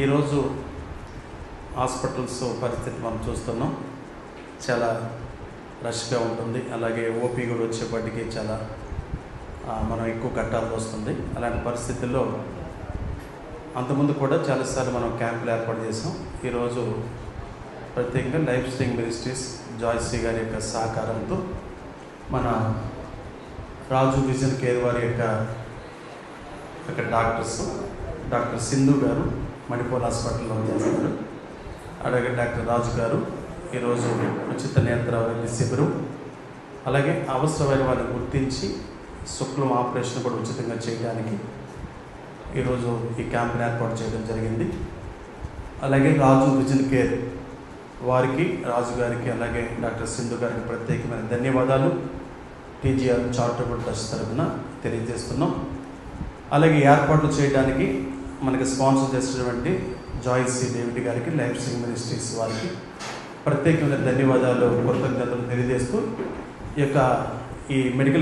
ఈరోజు హాస్పిటల్స్ పరిస్థితి మనం చూస్తున్నాం, చాలా రష్గా ఉంటుంది. అలాగే ఓపీ కూడా వచ్చేప్పటికీ చాలా మనం ఎక్కువ కట్టాల్సి వస్తుంది. అలాంటి పరిస్థితుల్లో అంతకుముందు కూడా చాలాసార్లు మనం క్యాంపులు ఏర్పాటు చేసాం. ఈరోజు ప్రత్యేకంగా లైఫ్ స్ట్రింగ్ మినిస్ట్రీస్ జాయ్సీ గారి యొక్క సహకారంతో మన రాజు విజన్ కేర్ వారి యొక్క డాక్టర్ సింధు గారు మణిపూర్ హాస్పిటల్లో చేస్తారు. అలాగే డాక్టర్ రాజు గారు ఈరోజు ఉచిత నేత్ర వైద్య శిబిరం, అలాగే అవసరమైన వారిని గుర్తించి శుక్లం ఆపరేషన్ కూడా ఉచితంగా చేయడానికి ఈరోజు ఈ క్యాంప్ని ఏర్పాటు చేయడం జరిగింది. అలాగే రాజు విజన్ కేర్ వారికి, రాజు గారికి, అలాగే డాక్టర్ సింధు గారికి ప్రత్యేకమైన ధన్యవాదాలు టీజీఆర్ చారిటబుల్ ట్రస్ట్ తరఫున తెలియజేస్తున్నాం. అలాగే ఏర్పాట్లు చేయడానికి మనకి స్పాన్సర్ చేసినటువంటి జాయ్సీ డేవిడ్ గారికి, లైఫ్ స్ట్రింగ్ మినిస్ట్రీస్ వారికి ప్రత్యేకమైన ధన్యవాదాలు, కృతజ్ఞతలు తెలియజేస్తూ ఈ మెడికల్